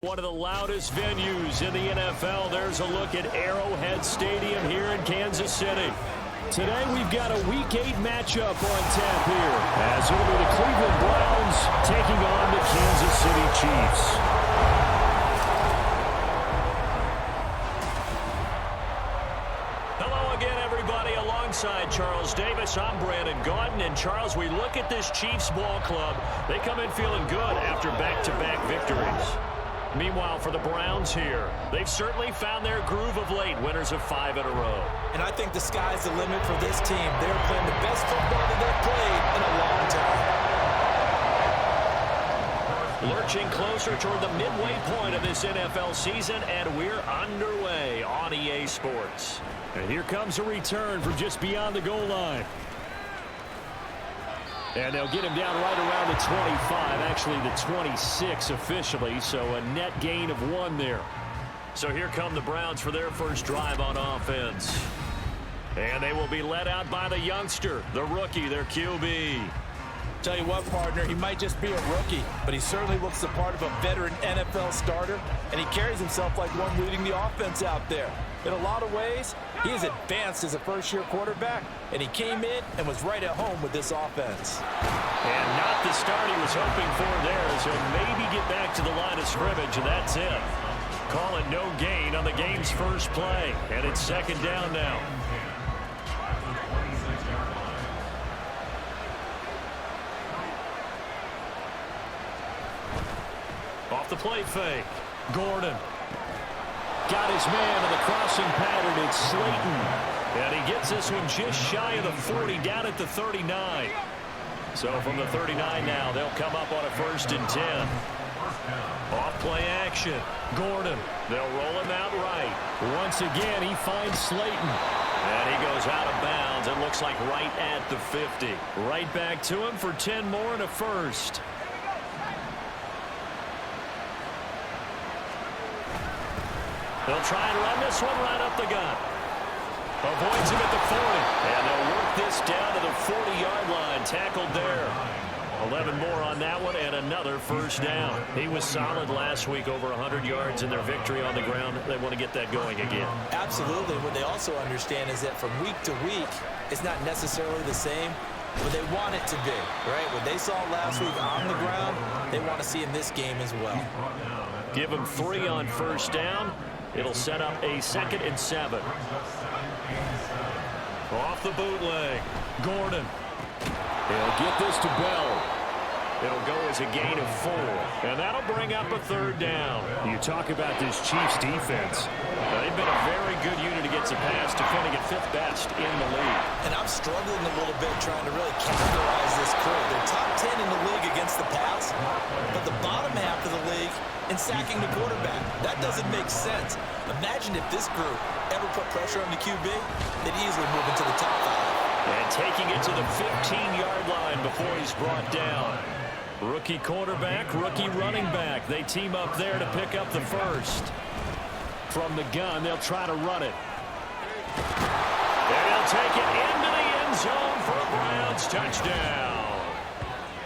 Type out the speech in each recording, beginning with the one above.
One of the loudest venues in the NFL. There's a look at Arrowhead Stadium here in Kansas City. Today we've got a Week 8 matchup on tap here, as it'll be the Cleveland Browns taking on the Kansas City Chiefs. Hello again, everybody. Alongside Charles Davis, I'm Brandon Gaudin. And Charles, we look at this Chiefs ball club. They come in feeling good after back-to-back victories. Meanwhile, for the Browns here, they've certainly found their groove of late, winners of 5 in a row. And I think the sky's the limit for this team. They're playing the best football that they've played in a long time. Lurching closer toward the midway point of this NFL season, and we're underway on EA Sports. And here comes a return from just beyond the goal line. And they'll get him down right around the 25, actually the 26 officially, so a net gain of 1 there. So here come the Browns for their first drive on offense. And they will be led out by the youngster, the rookie, their QB. Tell you what, partner, he might just be a rookie, but he certainly looks the part of a veteran NFL starter, and he carries himself like one leading the offense out there. In a lot of ways, he is advanced as a first-year quarterback, and he came in and was right at home with this offense. And not the start he was hoping for there, as he'll maybe get back to the line of scrimmage, and that's it. Call it no gain on the game's first play, and it's second down now. Off the play fake, Gordon. Got his man in the crossing pattern. It's Slayton. And he gets this one just shy of the 40, down at the 39. So from the 39 now, they'll come up on a 1st and 10. Off play action. Gordon. They'll roll him out right. Once again, he finds Slayton. And he goes out of bounds. It looks like right at the 50. Right back to him for 10 more and a 1st. They'll try and run this one right up the gut. Avoids him at the 40. And they'll work this down to the 40-yard line. Tackled there. 11 more on that one and another 1st down. He was solid last week, over 100 yards in their victory on the ground. They want to get that going again. Absolutely. What they also understand is that from week to week, it's not necessarily the same, but they want it to be, right? What they saw last week on the ground, they want to see in this game as well. Give them 3 on 1st down. It'll set up a 2nd and 7. Off the bootleg. Gordon. He'll get this to Bell. It'll go as a gain of 4. And that'll bring up a 3rd down. You talk about this Chiefs defense. They've been a very good unit against the pass, defending at 5th best in the league. And I'm struggling a little bit trying to really categorize this crew. They're top 10 in the league against the pass, but the bottom half of the league in sacking the quarterback. That doesn't make sense. Imagine if this group ever put pressure on the QB, they'd easily move into the top 5. And taking it to the 15-yard line before he's brought down. Rookie quarterback, rookie running back. They team up there to pick up the 1st. From the gun, they'll try to run it. And he'll take it into the end zone for a Browns touchdown.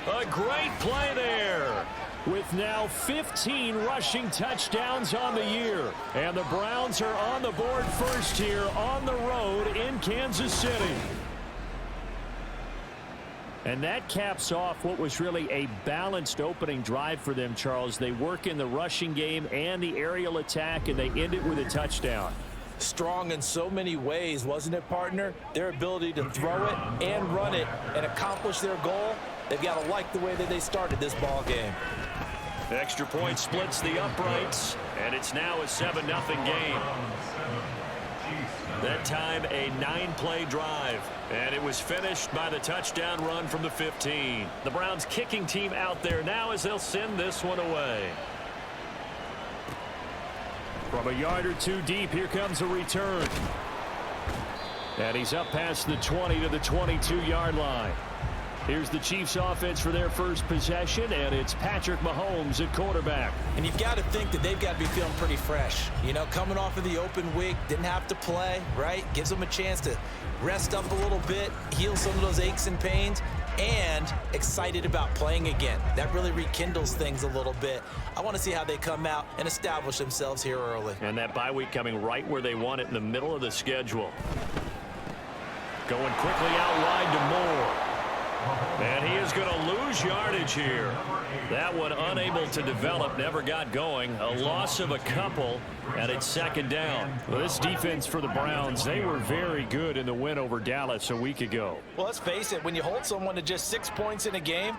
A great play there. With now 15 rushing touchdowns on the year. And the Browns are on the board first here on the road in Kansas City. And that caps off what was really a balanced opening drive for them, Charles. They work in the rushing game and the aerial attack, and they end it with a touchdown. Strong in so many ways, wasn't it, partner? Their ability to throw it and run it and accomplish their goal, they've got to like the way that they started this ball game. Extra point splits the uprights, and it's now a 7-0 game. That time a 9-play drive, and it was finished by the touchdown run from the 15. The Browns kicking team out there now as they'll send this one away. From a yard or 2 deep, here comes a return. And he's up past the 20 to the 22-yard line. Here's the Chiefs offense for their first possession, and it's Patrick Mahomes at quarterback. And you've got to think that they've got to be feeling pretty fresh. You know, coming off of the open week, didn't have to play, right? Gives them a chance to rest up a little bit, heal some of those aches and pains. and excited about playing again. That really rekindles things a little bit. I want to see how they come out and establish themselves here early. And that bye week coming right where they want it, in the middle of the schedule. Going quickly out wide to Moore. And he is going to lose yardage here. That one unable to develop, never got going. A loss of a couple, and it's second down. Well, this defense for the Browns, they were very good in the win over Dallas a week ago. Well, let's face it, when you hold someone to just 6 points in a game,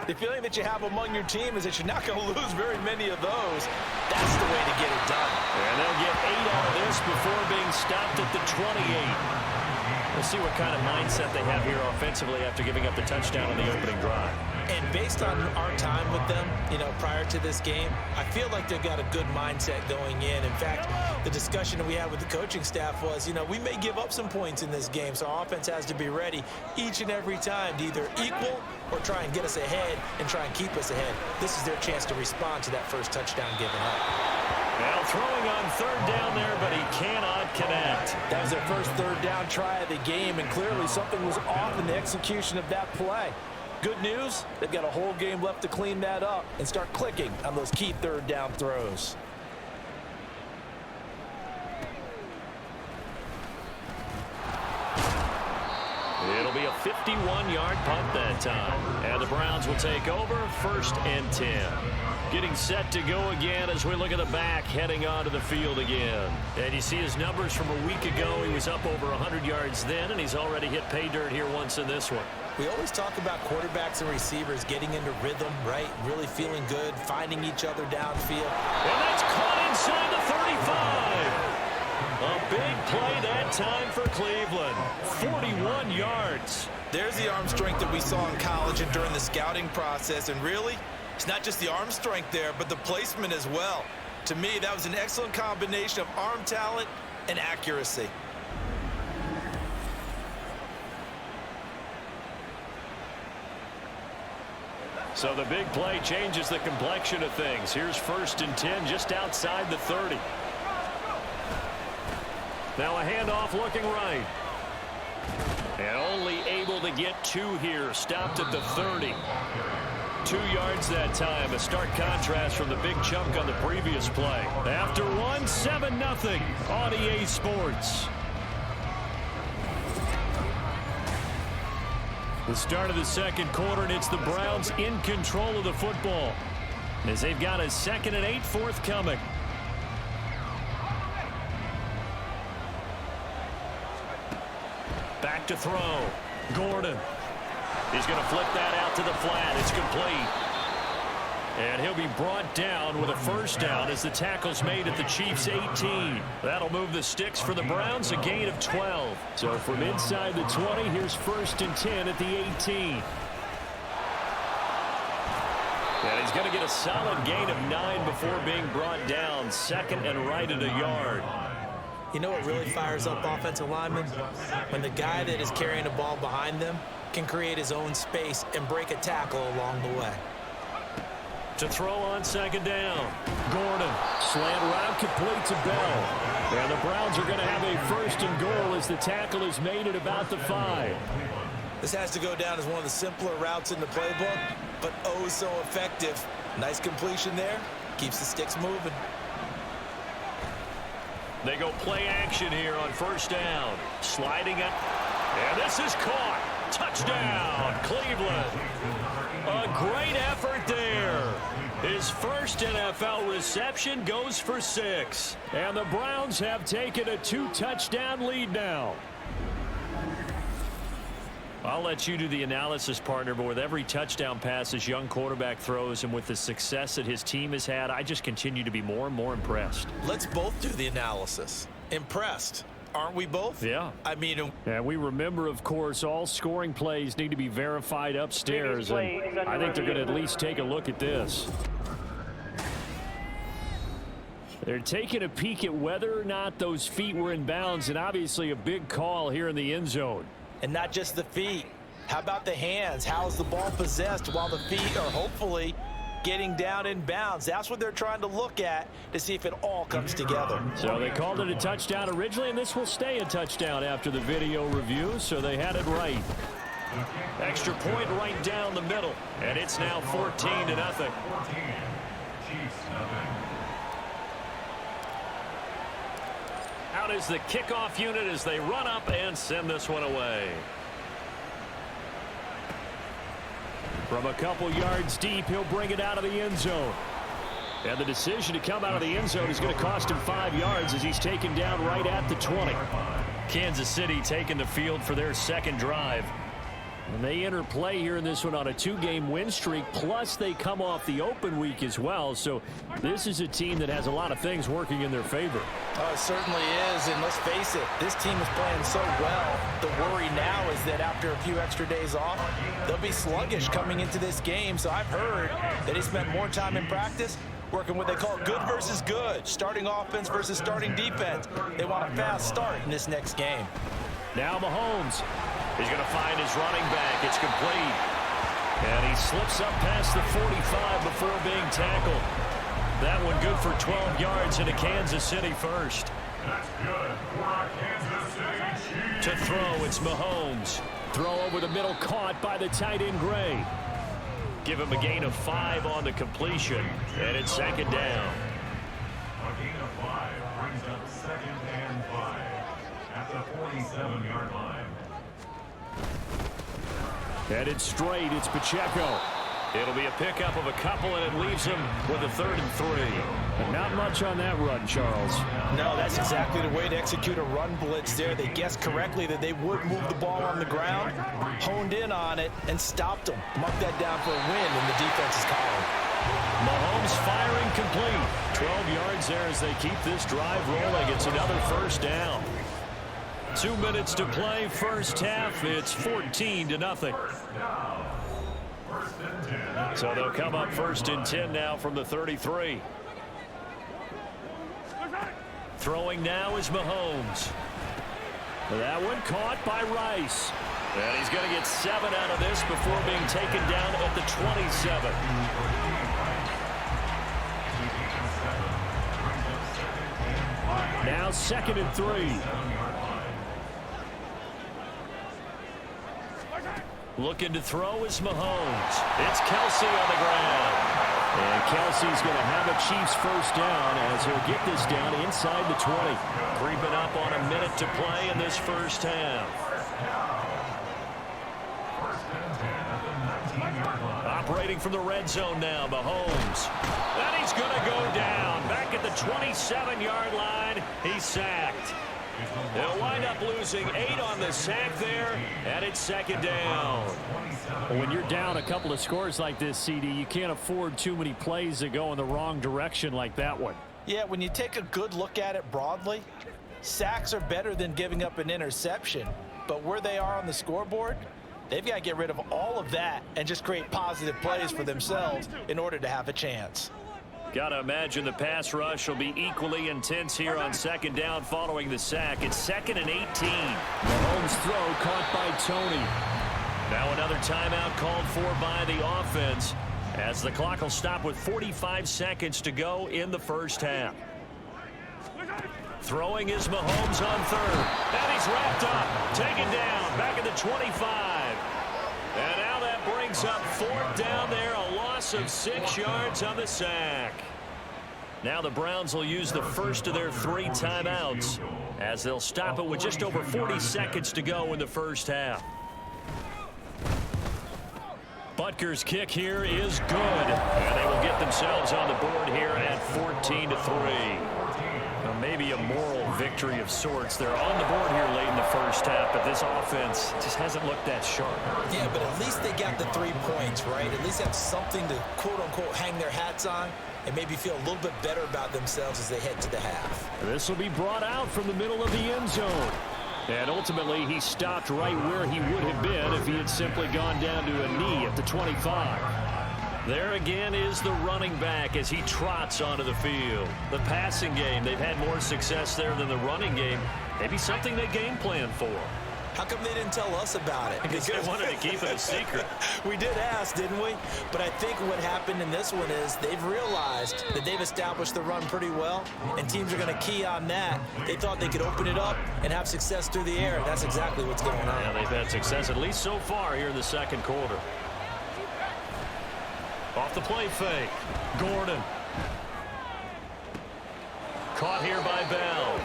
the feeling that you have among your team is that you're not going to lose very many of those. That's the way to get it done. And they'll get 8 out of this before being stopped at the 28. We'll see what kind of mindset they have here offensively after giving up the touchdown on the opening drive. And based on our time with them, prior to this game, I feel like they've got a good mindset going in. In fact, the discussion that we had with the coaching staff was, we may give up some points in this game, so our offense has to be ready each and every time to either equal or try and get us ahead and try and keep us ahead. This is their chance to respond to that first touchdown given up. Well, throwing on third down there, but he cannot connect. That was their first third down try of the game, and clearly something was off in the execution of that play. Good news, they've got a whole game left to clean that up and start clicking on those key third down throws. It'll be a 51-yard punt that time. And the Browns will take over, 1st and 10. Getting set to go again as we look at the back heading onto the field again. And you see his numbers from a week ago. He was up over 100 yards then, and he's already hit pay dirt here once in this one. We always talk about quarterbacks and receivers getting into rhythm, right? Really feeling good, finding each other downfield. And that's caught inside the 35. A big play that time for Cleveland. 41 yards. There's the arm strength that we saw in college and during the scouting process. And really, it's not just the arm strength there, but the placement as well. To me, that was an excellent combination of arm talent and accuracy. So the big play changes the complexion of things. Here's 1st and 10 just outside the 30. Now a handoff looking right. And only able to get 2 here. Stopped at the 30. 2 yards that time. A stark contrast from the big chunk on the previous play. After 1, 7-0 on EA Sports. The start of the second quarter, and it's the Browns in control of the football as they've got a 2nd and 8 forthcoming. Back to throw. Gordon. He's going to flip that out to the flat. It's complete. And he'll be brought down with a 1st down as the tackle's made at the Chiefs' 18. That'll move the sticks for the Browns, a gain of 12. So from inside the 20, here's 1st and 10 at the 18. And he's going to get a solid gain of 9 before being brought down. 2nd and right at a yard. You know what really fires up offensive linemen? When the guy that is carrying the ball behind them can create his own space and break a tackle along the way. To throw on 2nd down. Gordon. Slant route complete to Bell. And the Browns are going to have a 1st and goal as the tackle is made at about the 5. This has to go down as one of the simpler routes in the playbook, but oh so effective. Nice completion there. Keeps the sticks moving. They go play action here on 1st down. Sliding up. And this is caught. Touchdown, Cleveland. A great effort there. His 1st NFL reception goes for 6. And the Browns have taken a 2-touchdown lead now. I'll let you do the analysis, partner, but with every touchdown pass this young quarterback throws and with the success that his team has had, I just continue to be more and more impressed. Let's both do the analysis. Impressed. Aren't we both? Yeah. I mean, and we remember, of course, all scoring plays need to be verified upstairs, and I think they're going to at least take a look at this. They're taking a peek at whether or not those feet were in bounds, and obviously a big call here in the end zone. And not just the feet. How about the hands? How is the ball possessed while the feet are hopefully getting down in bounds? That's what they're trying to look at to see if it all comes together. So they called it a touchdown originally, and this will stay a touchdown after the video review, so they had it right. Extra point right down the middle, and it's now 14-0. Out is the kickoff unit as they run up and send this one away. From a couple yards deep, he'll bring it out of the end zone. And the decision to come out of the end zone is going to cost him 5 yards as he's taken down right at the 20. Kansas City taking the field for their second drive. And they enter play here in this one on a 2-game win streak, plus they come off the open week as well. So this is a team that has a lot of things working in their favor. Oh, it certainly is, and let's face it, this team is playing so well. The worry now is that after a few extra days off, they'll be sluggish coming into this game. So I've heard that he spent more time in practice working what they call good versus good, starting offense versus starting defense. They want a fast start in this next game. Now Mahomes. He's going to find his running back. It's complete. And he slips up past the 45 before being tackled. That one good for 12 yards into Kansas City first. That's good for Kansas City Chiefs. To throw, it's Mahomes. Throw over the middle, caught by the tight end Gray. Give him a gain of 5 on the completion. And it's second down. A gain of 5 brings up 2nd and 5 at the 47-yard line. Headed straight, it's Pacheco. It'll be a pickup of a couple, and it leaves him with a 3rd and 3. And not much on that run, Charles. No, that's exactly the way to execute a run blitz there. They guessed correctly that they would move the ball on the ground, honed in on it, and stopped them. Mark that down for a win in the defense's column. Mahomes firing complete. 12 yards there as they keep this drive rolling. It's another first down. 2 minutes to play, first half. It's 14-0. So they'll come up 1st and 10 now from the 33. Throwing now is Mahomes. That one caught by Rice. And he's going to get 7 out of this before being taken down at the 27. Now 2nd and 3. Looking to throw is Mahomes. It's Kelsey on the ground. And Kelsey's going to have a Chiefs first down as he'll get this down inside the 20. Creeping up on a minute to play in this first half. Operating from the red zone now, Mahomes. And he's going to go down. Back at the 27-yard line, he's sacked. They'll wind up losing 8 on the sack there, and it's 2nd down. When you're down a couple of scores like this, CD, you can't afford too many plays that go in the wrong direction like that one. Yeah, when you take a good look at it broadly, sacks are better than giving up an interception. But where they are on the scoreboard, they've got to get rid of all of that and just create positive plays for themselves in order to have a chance. Got to imagine the pass rush will be equally intense here on 2nd down following the sack. It's 2nd and 18. Mahomes' throw caught by Tony. Now another timeout called for by the offense as the clock will stop with 45 seconds to go in the first half. Throwing is Mahomes on 3rd. And he's wrapped up. Taken down. Back at the 25. And now that brings up 4th down there. A loss of 6 yards on the sack. Now the Browns will use the first of their 3 timeouts as they'll stop it with just over 40 seconds to go in the first half. Butker's kick here is good. And they will get themselves on the board here at 14-3. Maybe a moral victory of sorts. They're on the board here late in the first half, but this offense just hasn't looked that sharp. Yeah, but at least they got the 3 points, right? At least have something to, quote-unquote, hang their hats on and maybe feel a little bit better about themselves as they head to the half. This will be brought out from the middle of the end zone. And ultimately, he stopped right where he would have been if he had simply gone down to a knee at the 25. There again is the running back as he trots onto the field. The passing game, they've had more success there than the running game. Maybe something they game plan for. How come they didn't tell us about it? Because they wanted to keep it a secret. We did ask, didn't we? But I think what happened in this one is they've realized that they've established the run pretty well, and teams are going to key on that. They thought they could open it up and have success through the air. That's exactly what's going on. Yeah, they've had success, at least so far, here in the second quarter. Off the play fake. Gordon. Caught here by Bell.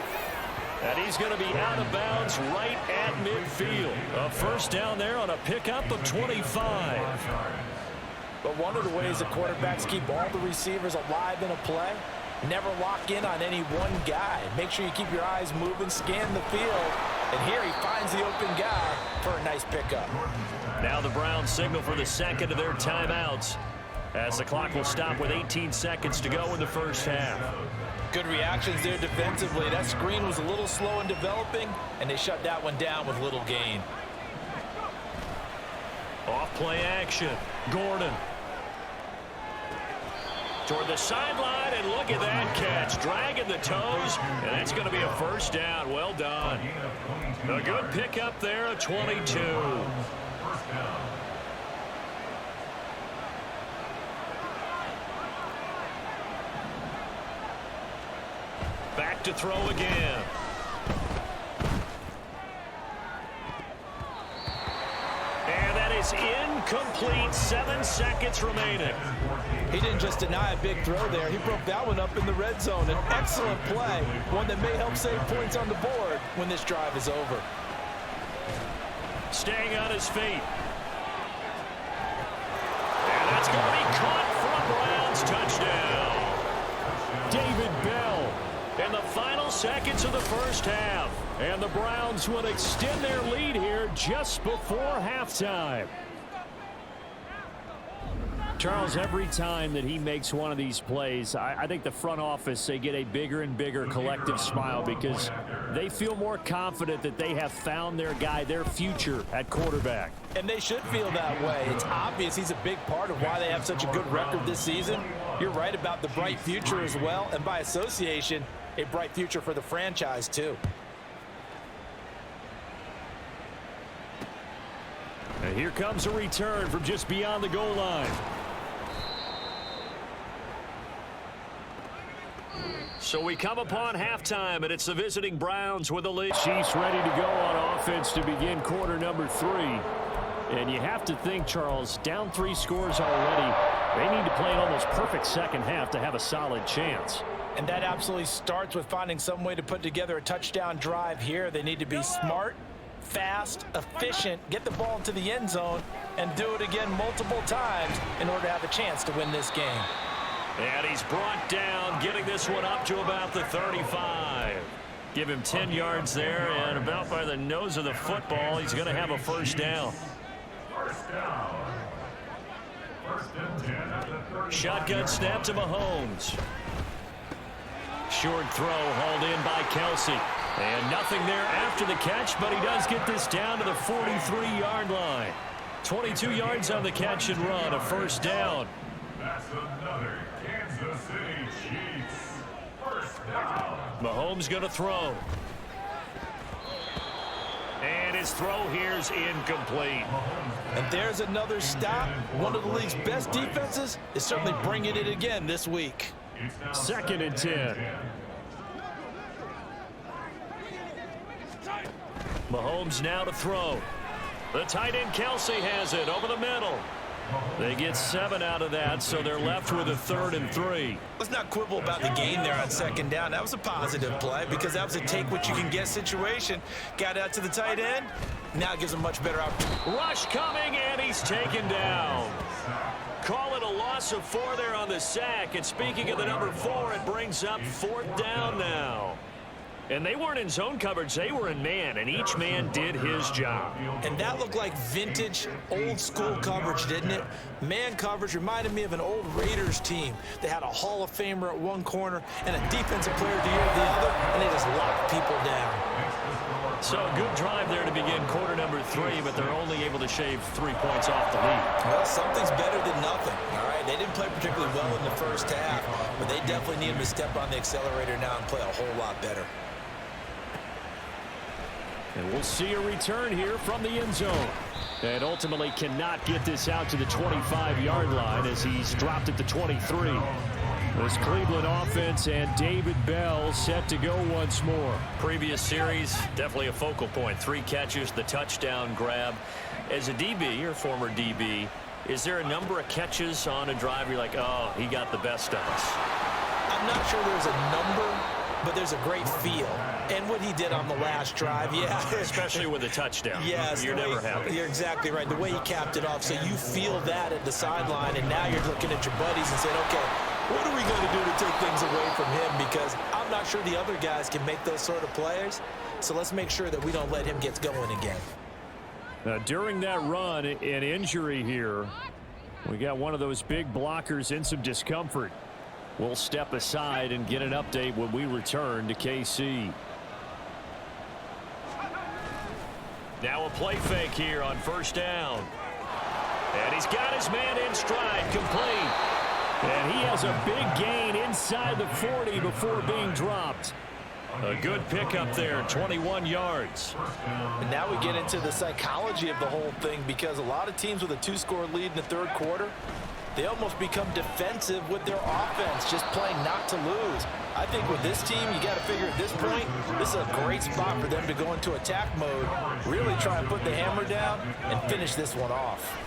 And he's going to be out of bounds right at midfield. A first down there on a pickup of 25. But one of the ways that quarterbacks keep all the receivers alive in a play, never lock in on any one guy. Make sure you keep your eyes moving, scan the field. And here he finds the open guy for a nice pickup. Now the Browns signal for the second of their timeouts, as the clock will stop with 18 seconds to go in the first half. Good reactions there defensively. That screen was a little slow in developing, and they shut that one down with little gain. Off play action. Gordon. Toward the sideline, and look at that catch. Dragging the toes, and that's going to be a first down. Well done. A good pickup there of 22. First down. Back to throw again. And that is incomplete. 7 seconds remaining. He didn't just deny a big throw there. He broke that one up in the red zone. An excellent play. One that may help save points on the board when this drive is over. Staying on his feet. And that's going to be caught for a Browns touchdown. David Bell in the final seconds of the first half. And the Browns will extend their lead here just before halftime. Charles, every time that he makes one of these plays, I think the front office, they get a bigger and bigger collective smile because they feel more confident that they have found their guy, their future at quarterback. And they should feel that way. It's obvious he's a big part of why they have such a good record this season. You're right about the bright future as well, and by association, a bright future for the franchise too. And here comes a return from just beyond the goal line. So we come upon halftime, and it's the visiting Browns with the lead. Chiefs ready to go on offense to begin quarter number 3. And you have to think, Charles, down 3 scores already. They need to play an almost perfect second half to have a solid chance. And that absolutely starts with finding some way to put together a touchdown drive here. They need to be smart, fast, efficient, get the ball into the end zone, and do it again multiple times in order to have a chance to win this game. And he's brought down, getting this one up to about the 35. Give him 10 yards there, and about by the nose of the football, he's going to have a first down. First down. First and 10 at the 30. Shotgun snap to Mahomes. Short throw hauled in by Kelsey. And nothing there after the catch, but he does get this down to the 43-yard line. 22 yards on the catch and run, a first down. That's another Kansas City Chiefs. First down. Mahomes going to throw. And his throw here's incomplete. And there's another stop. One of the league's best defenses is certainly bringing it again this week. Second and 10. Mahomes now to throw. The tight end Kelsey has it over the middle. They get 7 out of that, so they're left with a 3rd and 3. Let's not quibble about the gain there on second down. That was a positive play because that was a take-what-you-can-get situation. Got out to the tight end. Now it gives a much better opportunity. Rush coming, and he's taken down. Call it a loss of 4 there on the sack. And speaking of the number 4, it brings up 4th down now. And they weren't in zone coverage, they were in man, and each man did his job. And that looked like vintage, old-school coverage, didn't it? Man coverage reminded me of an old Raiders team. They had a Hall of Famer at one corner and a defensive player of the year at the other, and they just locked people down. So a good drive there to begin quarter number 3, but they're only able to shave 3 points off the lead. Well, something's better than nothing, all right? They didn't play particularly well in the first half, but they definitely need them to step on the accelerator now and play a whole lot better. And we'll see a return here from the end zone. And ultimately cannot get this out to the 25-yard line as he's dropped at the 23. This Cleveland offense and David Bell set to go once more. Previous series, definitely a focal point. 3 catches, the touchdown grab. As a DB or former DB, is there a number of catches on a drive you're like, oh, he got the best of us? I'm not sure there's a number, but there's a great feel. And what he did on the last drive, yeah. Especially with a touchdown. Yes. You're never happy. You're exactly right. The way he capped it off, so you feel that at the sideline, and now you're looking at your buddies and saying, okay, what are we going to do to take things away from him? Because I'm not sure the other guys can make those sort of plays. So let's make sure that we don't let him get going again. During that run, an injury here. We got one of those big blockers in some discomfort. We'll step aside and get an update when we return to KC. Now a play fake here on first down. And he's got his man in stride, complete. And he has a big gain inside the 40 before being dropped. A good pickup there, 21 yards. And now we get into the psychology of the whole thing, because a lot of teams with a 2-score lead in the third quarter, they almost become defensive with their offense, just playing not to lose. I think with this team, you got to figure at this point, this is a great spot for them to go into attack mode, really try and put the hammer down and finish this one off.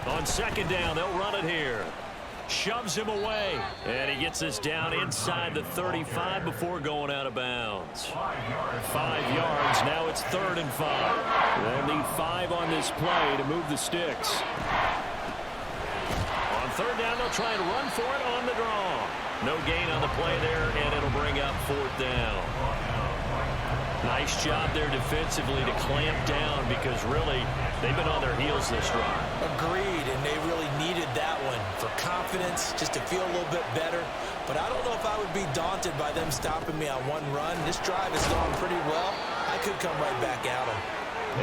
On second down, they'll run it here. Shoves him away, and he gets us down inside the 35 before going out of bounds. 5 yards. Now it's 3rd and 5. They'll need 5 on this play to move the sticks. On third down, they'll try and run for it on the draw. No gain on the play there, and it'll bring up 4th down. Nice job there defensively to clamp down, because really they've been on their heels this drive. Agreed, and they really needed that one for confidence, just to feel a little bit better. But I don't know if I would be daunted by them stopping me on one run. This drive has gone pretty well. I could come right back at them.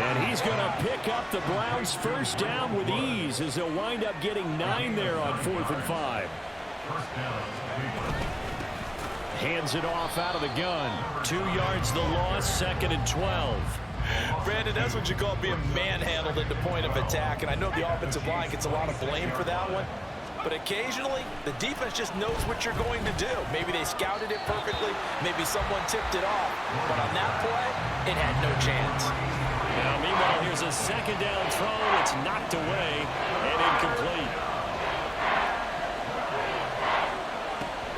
And he's going to pick up the Browns' first down with ease, as they'll wind up getting 9 there on 4th and 5. Hands it off out of the gun. 2 yards the loss, 2nd and 12. Brandon, that's what you call being manhandled at the point of attack, and I know the offensive line gets a lot of blame for that one, but occasionally the defense just knows what you're going to do. Maybe they scouted it perfectly, maybe someone tipped it off, but on that play, it had no chance. Now, meanwhile, here's a 2nd down throw. It's knocked away and incomplete.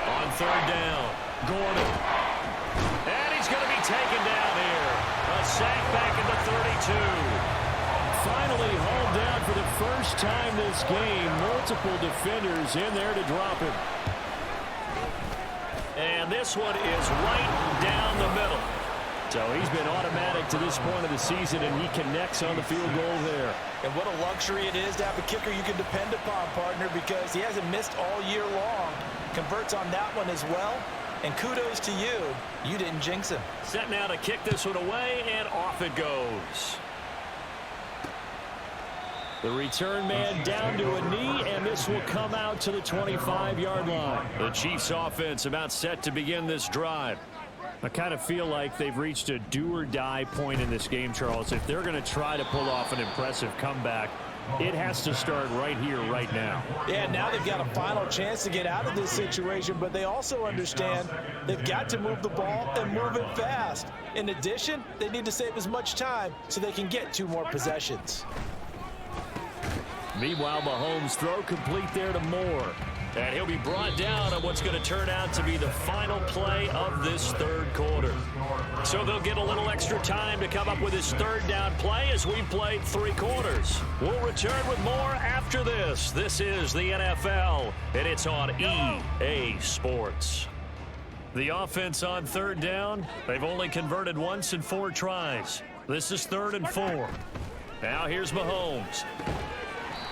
On 3rd down, Gordon. And he's going to be taken down here. A sack back at the 32. Finally hauled down for the first time this game. Multiple defenders in there to drop him. And this one is right down the middle. So he's been automatic to this point of the season, and he connects on the field goal there. And what a luxury it is to have a kicker you can depend upon, partner, because he hasn't missed all year long. Converts on that one as well. And kudos to you. You didn't jinx him. Set now to kick this one away, and off it goes. The return man down to a knee, and this will come out to the 25-yard line. The Chiefs offense about set to begin this drive. I kind of feel like they've reached a do-or-die point in this game, Charles. If they're going to try to pull off an impressive comeback, it has to start right here, right now. Yeah, now they've got a final chance to get out of this situation, but they also understand they've got to move the ball and move it fast. In addition, they need to save as much time so they can get 2 more possessions. Meanwhile, Mahomes' throw complete there to Moore. And he'll be brought down on what's going to turn out to be the final play of this 3rd quarter. So they'll get a little extra time to come up with his 3rd down play as we played 3 quarters. We'll return with more after this. This is the NFL, and it's on EA Sports. The offense on 3rd down, they've only converted once in 4 tries. This is 3rd and 4. Now here's Mahomes.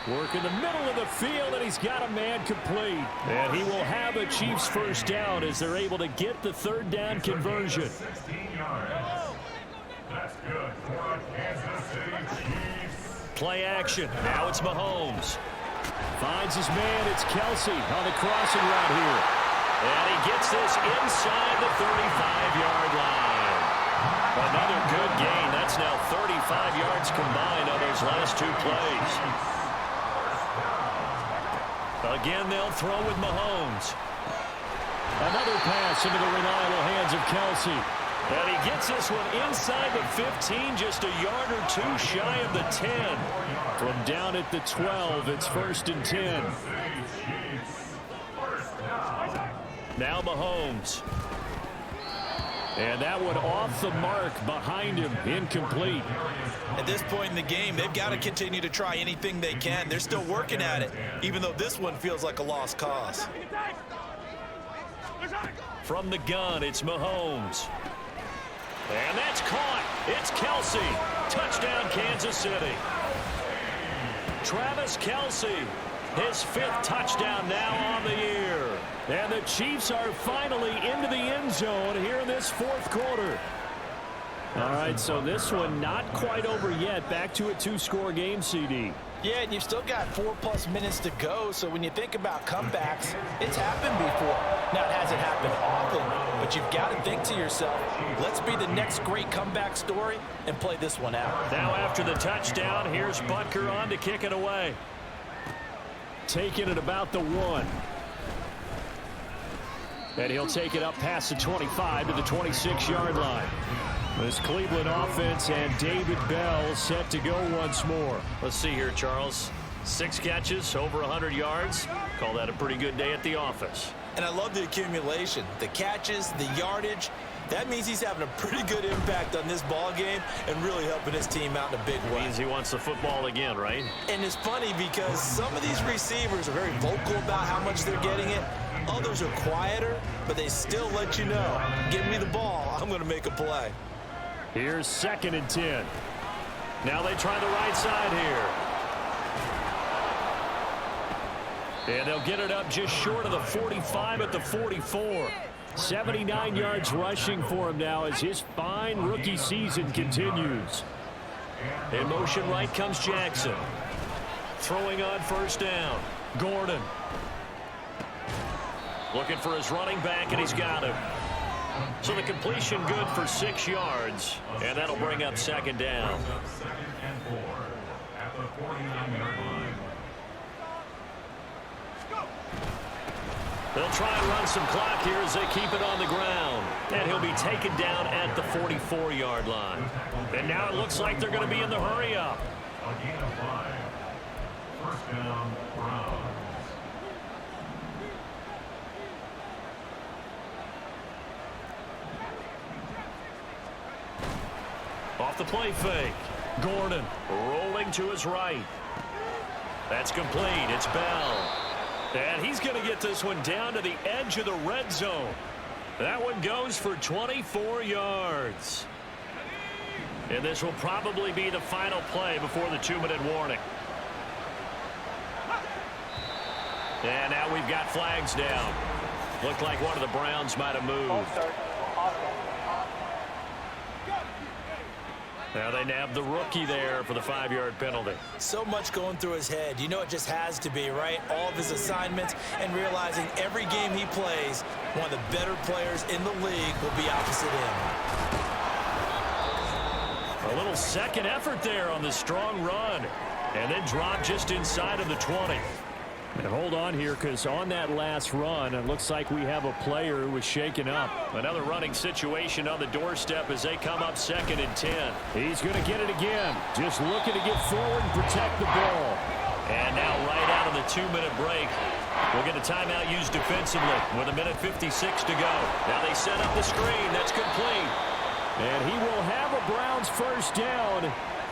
Work in the middle of the field, and he's got a man complete. And he will have a Chiefs first down as they're able to get the 3rd down conversion. 16 yards. That's good for Kansas City Chiefs. Play action. Now it's Mahomes. Finds his man. It's Kelsey on the crossing route here. And he gets this inside the 35-yard line. Another good gain. That's now 35 yards combined on those last 2 plays. Again, they'll throw with Mahomes. Another pass into the reliable hands of Kelsey. And he gets this one inside the 15, just a yard or 2 shy of the 10. From down at the 12, it's 1st and 10. Now Mahomes. And that one off the mark behind him, incomplete. At this point in the game, they've got to continue to try anything they can. They're still working at it, even though this one feels like a lost cause. From the gun, it's Mahomes. And that's caught. It's Kelsey. Touchdown, Kansas City. Travis Kelsey, his 5th touchdown now on the year. And the Chiefs are finally into the end zone here in this 4th quarter. All right, so this one not quite over yet. Back to a 2-score game, CD. Yeah, and you've still got 4+ minutes to go, so when you think about comebacks, it's happened before. Now, it hasn't happened often, but you've got to think to yourself, let's be the next great comeback story and play this one out. Now after the touchdown, here's Butker on to kick it away. Taking it about the 1. And he'll take it up past the 25 to the 26-yard line. This Cleveland offense and David Bell set to go once more. Let's see here, Charles. 6 catches, over 100 yards. Call that a pretty good day at the office. And I love the accumulation, the catches, the yardage. That means he's having a pretty good impact on this ball game and really helping his team out in a big way. Means he wants the football again, right? And it's funny because some of these receivers are very vocal about how much they're getting it. Others are quieter, but they still let you know, give me the ball, I'm going to make a play. Here's 2nd and 10. Now they try the right side here. And they'll get it up just short of the 45 at the 44. 79 yards rushing for him now as his fine rookie season continues. In motion right comes Jackson. Throwing on 1st down. Gordon. Looking for his running back, and he's got him. So the completion good for 6 yards, and that'll bring up 2nd down. 2nd and 4 at the 49-yard line. They'll try and run some clock here as they keep it on the ground. And he'll be taken down at the 44-yard line. And now it looks like they're going to be in the hurry-up. A gain of 5. 1st down, Browns. Off the play fake. Gordon rolling to his right. That's complete. It's Bell. And he's going to get this one down to the edge of the red zone. That one goes for 24 yards. And this will probably be the final play before the 2-minute warning. And now we've got flags down. Looked like one of the Browns might have moved. Now they nab the rookie there for the 5-yard penalty. So much going through his head. You know it just has to be, right? All of his assignments and realizing every game he plays, one of the better players in the league will be opposite him. A little second effort there on the strong run. And then drop just inside of the 20. And hold on here, because on that last run, it looks like we have a player who was shaken up. Another running situation on the doorstep as they come up 2nd and 10. He's going to get it again. Just looking to get forward and protect the ball. And now right out of the 2-minute break, we'll get a timeout used defensively with 1:56 to go. Now they set up the screen. That's complete. And he will have a Browns 1st down.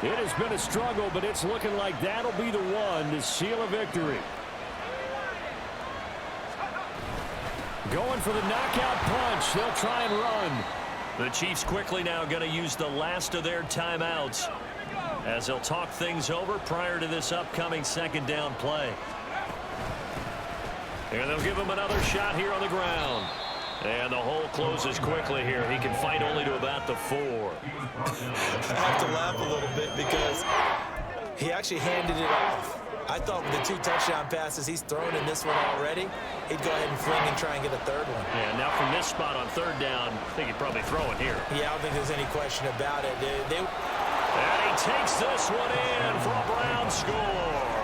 It has been a struggle, but it's looking like that'll be the one to seal a victory. Going for the knockout punch. They'll try and run. The Chiefs quickly now going to use the last of their timeouts as they'll talk things over prior to this upcoming 2nd down play. And they'll give him another shot here on the ground. And the hole closes quickly here. He can fight only to about the 4. I have to laugh a little bit because he actually handed it off. I thought with the 2 touchdown passes he's thrown in this one already, he'd go ahead and fling and try and get a 3rd one. Yeah, now from this spot on 3rd down, I think he'd probably throw it here. Yeah, I don't think there's any question about it. And he takes this one in for a Brown score.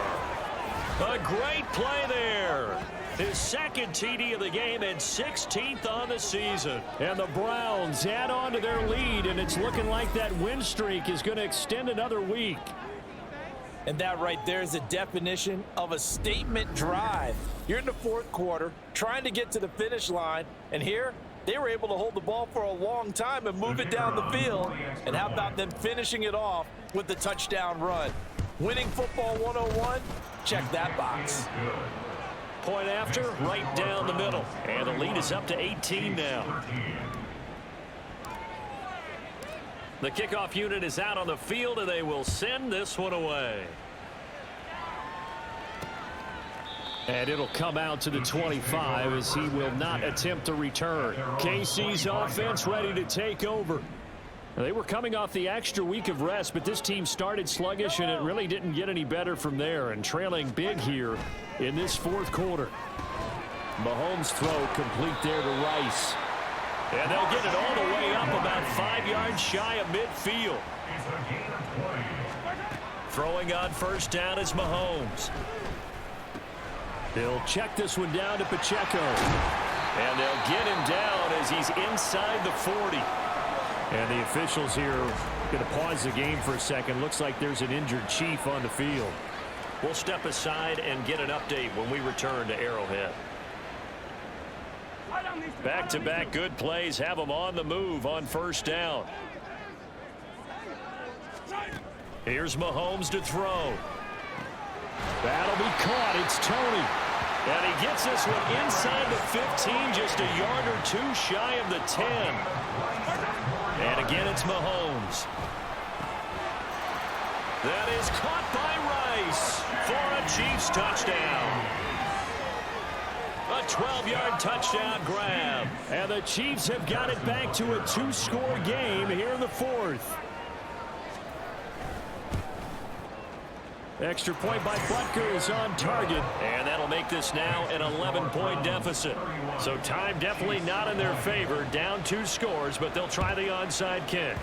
A great play there. His 2nd TD of the game and 16th on the season. And the Browns add on to their lead, and it's looking like that win streak is going to extend another week. And that right there is the definition of a statement drive. You're in the 4th quarter, trying to get to the finish line, and here they were able to hold the ball for a long time and move it down the field. And how about them finishing it off with the touchdown run? Winning football 101, check that box. Point after, right down the middle. And the lead is up to 18 now. The kickoff unit is out on the field, and they will send this one away. And it'll come out to the 25 as he will not attempt to return. KC's offense ready to take over. They were coming off the extra week of rest, but this team started sluggish, and it really didn't get any better from there, and trailing big here in this 4th quarter. Mahomes' throw complete there to Rice. And they'll get it all the way up about 5 yards shy of midfield. Throwing on 1st down is Mahomes. They'll check this one down to Pacheco. And they'll get him down as he's inside the 40. And the officials here going to pause the game for a second. Looks like there's an injured Chief on the field. We'll step aside and get an update when we return to Arrowhead. Back-to-back good plays have them on the move on 1st down. Here's Mahomes to throw. That'll be caught. It's Tony. And he gets this one inside the 15, just a yard or 2 shy of the 10. And again, it's Mahomes. That is caught by Rice for a Chiefs touchdown. A 12-yard touchdown grab. And the Chiefs have got it back to a 2-score game here in the 4th. Extra point by Butker is on target. And that'll make this now an 11-point deficit. So time definitely not in their favor. Down 2 scores, but they'll try the onside kick.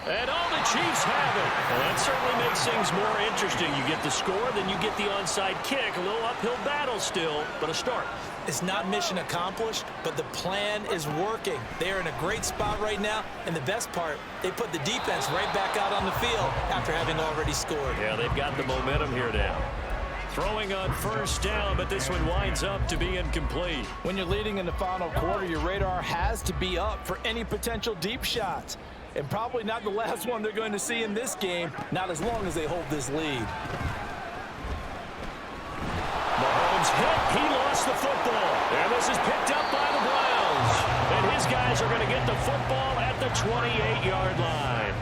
And all the Chiefs have it. Well, that certainly makes things more interesting. You get the score, then you get the onside kick. A little uphill battle still, but a start. It's not mission accomplished, but the plan is working. They're in a great spot right now, and the best part, they put the defense right back out on the field after having already scored. Yeah, they've got the momentum here now. Throwing on 1st down, but this one winds up to be incomplete. When you're leading in the final quarter, your radar has to be up for any potential deep shots. And probably not the last one they're going to see in this game, not as long as they hold this lead. Mahomes hit. He lost the football. And this is picked up by the Browns. And his guys are going to get the football at the 28-yard line.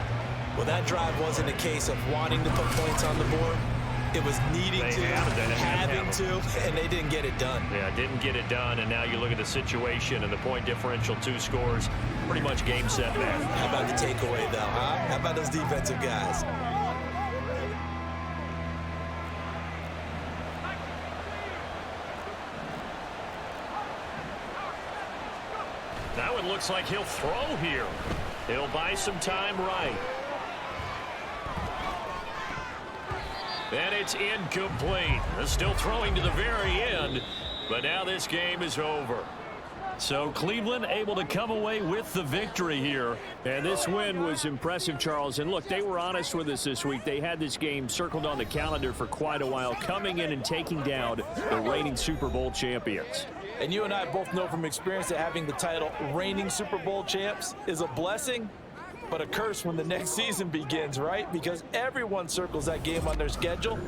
Well, that drive wasn't a case of wanting to put points on the board. It was needing to, having to, and they didn't get it done. Yeah, didn't get it done, and now you look at the situation and the point differential, 2 scores, pretty much game, set, match. How about the takeaway, though, huh? How about those defensive guys? That one looks like he'll throw here. He'll buy some time right. And it's incomplete. They're still throwing to the very end, but now this game is over. So Cleveland able to come away with the victory here. And this win was impressive, Charles. And look, they were honest with us this week. They had this game circled on the calendar for quite a while, coming in and taking down the reigning Super Bowl champions. And you and I both know from experience that having the title reigning Super Bowl champs is a blessing, but a curse when the next season begins, right? Because everyone circles that game on their schedule